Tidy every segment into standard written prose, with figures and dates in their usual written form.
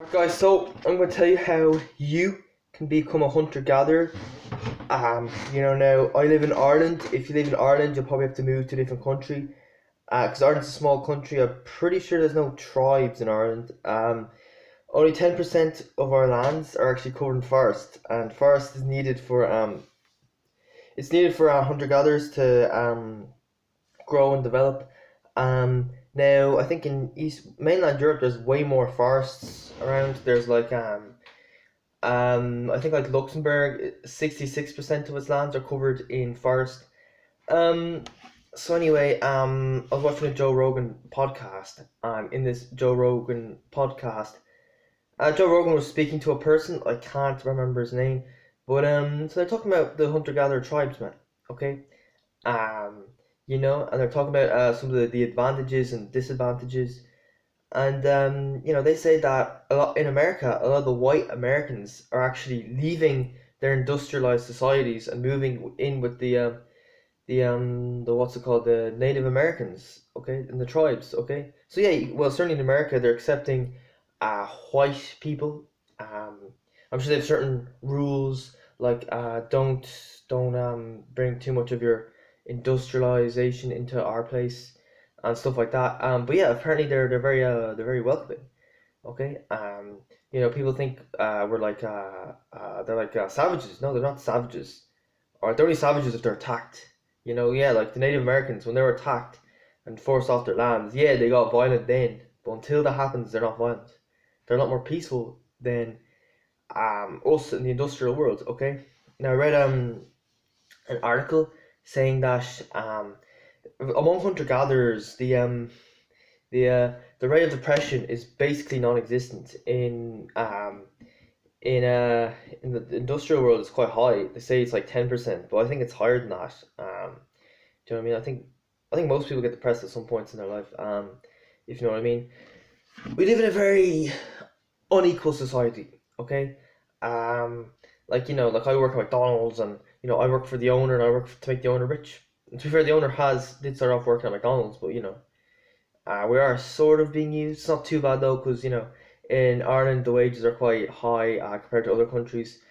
Guys, so I'm going to tell you how you can become a hunter-gatherer. Now I live in Ireland. If you live in Ireland, you'll probably have to move to a different country. Because Ireland's a small country, I'm pretty sure there's no tribes in Ireland. Only 10% of our lands are actually covered in forest, and forest is needed for it's needed for hunter-gatherers to grow and develop. Now I think in East mainland Europe, there's way more forests around. There's I think like Luxembourg, 66% of its lands are covered in forest. Um, so anyway, I was watching a Joe Rogan podcast. In this Joe Rogan podcast, Joe Rogan was speaking to a person. I can't remember his name, but so they're talking about the hunter-gatherer tribesmen. Okay, um, and they're talking about some of the advantages and disadvantages. And they say that a lot in America, a lot of the white Americans are actually leaving their industrialized societies and moving in with the what's it called, the Native Americans, okay, and the tribes, okay. So yeah, well, certainly in America, they're accepting white people. Um, I'm sure they have certain rules like don't bring too much of your industrialization into our place and stuff like that. But yeah, apparently they're very welcoming. Okay. People think we're like they're like savages. No, they're not savages. Or they're only savages if they're attacked. Yeah, like the Native Americans when they were attacked and forced off their lands. Yeah, they got violent then, but until that happens, they're not violent. They're a lot more peaceful than us in the industrial world. Okay. Now I read an article saying that among hunter gatherers the rate of depression is basically non-existent in uh in the industrial world. It's quite high. They say it's like 10%, but I think it's higher than that. Do you know what I mean? I think most people get depressed at some points in their life. If you know what I mean. We live in a very unequal society. Okay. Um, like I work at McDonald's, and I work for the owner, and I work to make the owner rich. And to be fair, the owner has did start off working at McDonald's, but we are sort of being used. It's not too bad though, because in Ireland the wages are quite high compared to other countries.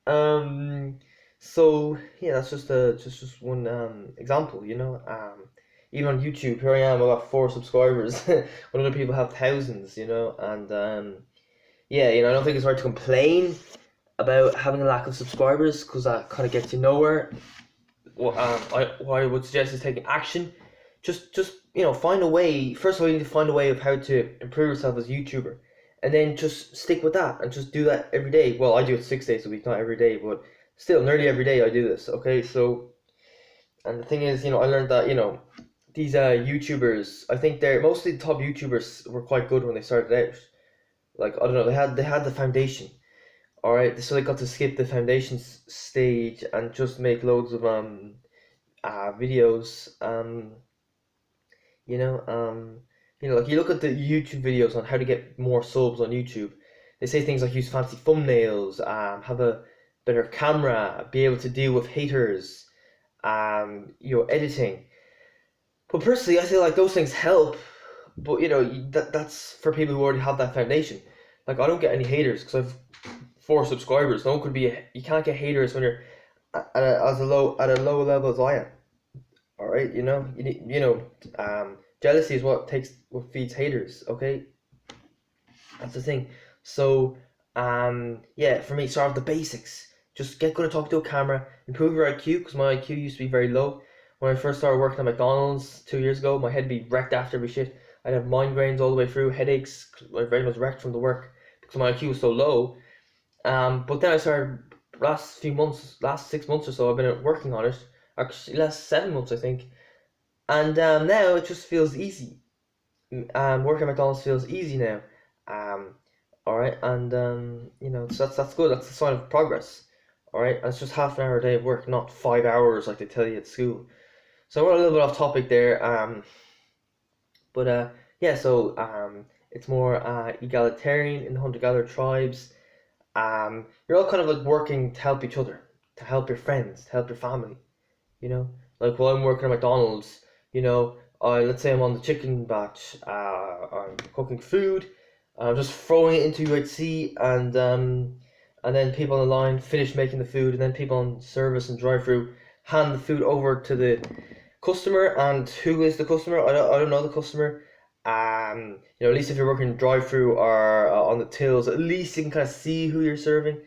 Um, so yeah, that's just one example. Even on YouTube, here I am. I got 4 subscribers when other people have thousands. And yeah, I don't think it's right to complain about having a lack of subscribers because that kind of gets you nowhere. What I would suggest is taking action. Just find a way. First of all, you need to find a way of how to improve yourself as a YouTuber, and then just stick with that and just do that every day. Well, I do it 6 days a week, not every day, but still, nearly every day I do this. Okay, so and the thing is, I learned that these YouTubers, I think they're mostly the top YouTubers were quite good when they started out. Like I don't know, they had the foundation. All right, so they got to skip the foundation stage and just make loads of videos. You know, um, like you look at the YouTube videos on how to get more subs on YouTube. They say things like use fancy thumbnails, have a better camera, be able to deal with haters, editing. But personally, I feel like those things help, but that's for people who already have that foundation. Like I don't get any haters because I've 4 subscribers. No one could be. You can't get haters when you're at a low level as I am. All right, you need, jealousy is what feeds haters. Okay, that's the thing. So, yeah, for me, start with the basics. Just get good at talking to a camera. Improve your IQ because my IQ used to be very low. When I first started working at McDonald's 2 years ago, my head would be wrecked after every shift. I'd have migraines all the way through, headaches. I very much wrecked from the work because my IQ was so low. But then I started last 6 months or so, I've been working on it. Actually, last 7 months, I think. And now it just feels easy. Working at McDonald's feels easy now. Um, all right, and so that's good. That's a sign of progress. All right, and it's just half an hour a day of work, not 5 hours like they tell you at school. So we're a little bit off topic there. But yeah, so it's more egalitarian in the hunter-gatherer tribes. You're all kind of like working to help each other, to help your friends, to help your family. You know, like while I'm working at McDonald's, let's say I'm on the chicken batch, I'm cooking food. just throwing it into UHC, and then people on the line finish making the food, and then people on service and drive-through hand the food over to the customer. And who is the customer? I don't know the customer. At least if you're working drive-through or on the tills, at least you can kind of see who you're serving.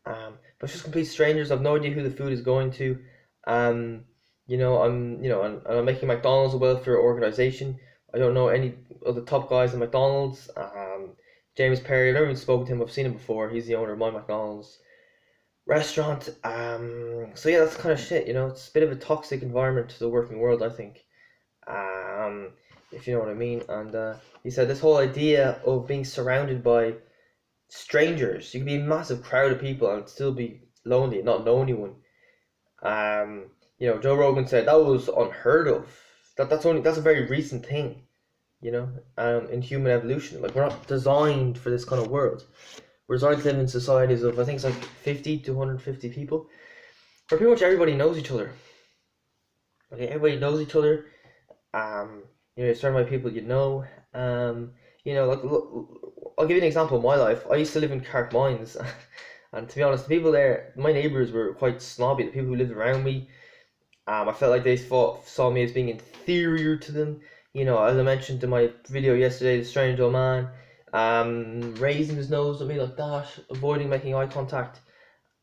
But it's just complete strangers. I've no idea who the food is going to. Um, and I'm making McDonald's a welfare organization. I don't know any of the top guys in McDonald's. James Perry, I've never even spoken to him. I've seen him before. He's the owner of my McDonald's restaurant. So yeah, that's kind of shit. It's a bit of a toxic environment to the working world, I think. Um, if you know what I mean. And he said this whole idea of being surrounded by strangers, you can be a massive crowd of people and still be lonely and not know anyone. Joe Rogan said that was unheard of. That's a very recent thing, in human evolution. Like, we're not designed for this kind of world. We're designed to live in societies of, I think it's like 50 to 150 people, where pretty much everybody knows each other. Okay, everybody knows each other. You're surrounded by people you know. Like, look, I'll give you an example of my life. I used to live in Carrickmines, and to be honest, the people there, my neighbours were quite snobby. The people who lived around me, I felt like they saw me as being inferior to them. As I mentioned in my video yesterday, the strange old man, raising his nose at me like that, avoiding making eye contact.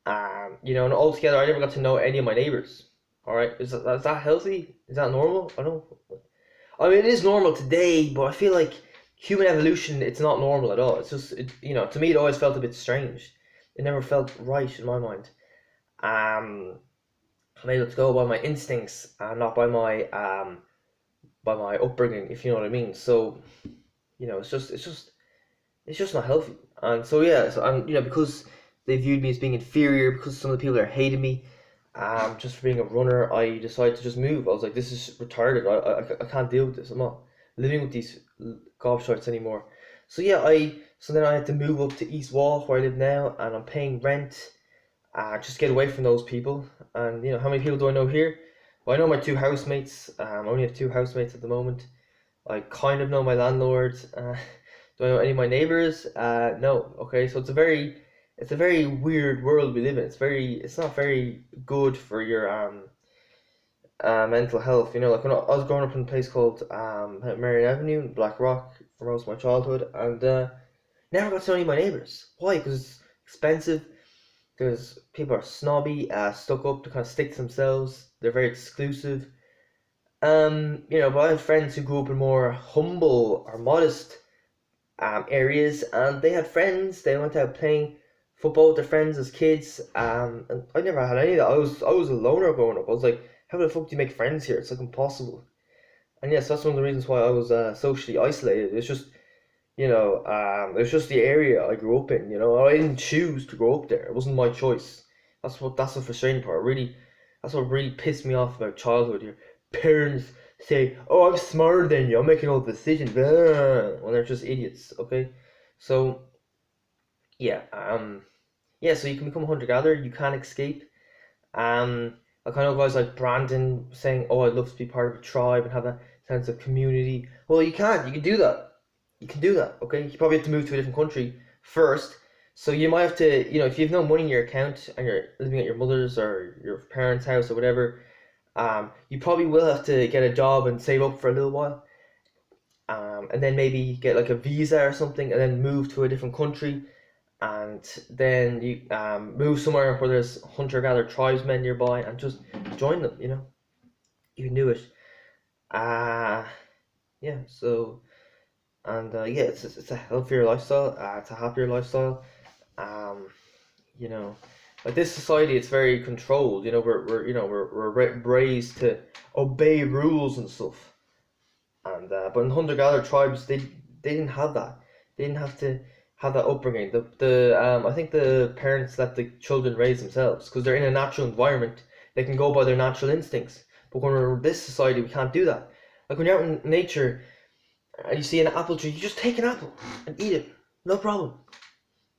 And altogether, I never got to know any of my neighbours. All right, is that healthy? Is that normal? I mean, it is normal today, but I feel like human evolution, it's not normal at all. It's just, to me, it always felt a bit strange. It never felt right in my mind. I'm able to go by my instincts and not by my upbringing, if you know what I mean. So, it's just not healthy. And so yeah, because they viewed me as being inferior, because some of the people there hated me, just for being a runner, I decided to just move. I was like, this is retarded. I can't deal with this. I'm not living with these gobshites anymore. So yeah, so then I had to move up to East Wall, where I live now, and I'm paying rent. Just get away from those people. And how many people do I know here? Well, I know my two housemates. I only have two housemates at the moment. I kind of know my landlord. Do I know any of my neighbors? No. Okay, so it's a very weird world we live in. It's not very good for your mental health. Like when I was growing up in a place called Marion Avenue in Black Rock for most of my childhood, and never got to know any of my neighbors. Why? Because it's expensive. Because people are snobby, stuck up to kind of stick to themselves. They're very exclusive. But I have friends who grew up in more humble or modest areas, and they had friends. They went out playing football with their friends as kids. And I never had any of that. I was a loner growing up. I was like, how the fuck do you make friends here? It's like impossible. And yes, that's one of the reasons why I was socially isolated. It's just, it's just the area I grew up in. I didn't choose to grow up there. It wasn't my choice. That's the frustrating part. That's what really pissed me off about childhood. Your parents say, "Oh, I'm smarter than you. I'm making all the decisions," when they're just idiots. Okay, so yeah, so you can become a hunter gatherer. You can't escape. Like I know guys like Brandon saying, "Oh, I'd love to be part of a tribe and have that sense of community." Well, you can't. You can do that. You can do that, okay? You probably have to move to a different country first. So you might have to, if you have no money in your account and you're living at your mother's or your parents' house or whatever, you probably will have to get a job and save up for a little while. And then maybe get like a visa or something and then move to a different country. And then you move somewhere where there's hunter-gatherer tribesmen nearby and just join them, You can do it. Yeah, so... And it's a healthier lifestyle. It's a happier lifestyle. Um, like this society, it's very controlled. We're raised to obey rules and stuff. And but in hunter-gatherer tribes, they didn't have that. They didn't have to have that upbringing. I think the parents let the children raise themselves because they're in a natural environment. They can go by their natural instincts. But when we're in this society, we can't do that. Like when you're out in nature and you see an apple tree, you just take an apple and eat it, no problem,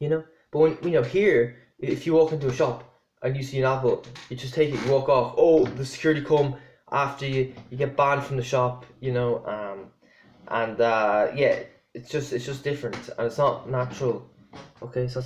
But when here, if you walk into a shop and you see an apple, you just take it, you walk off. Oh, the security come after you, you get banned from the shop, and yeah, it's just different and it's not natural. Okay, so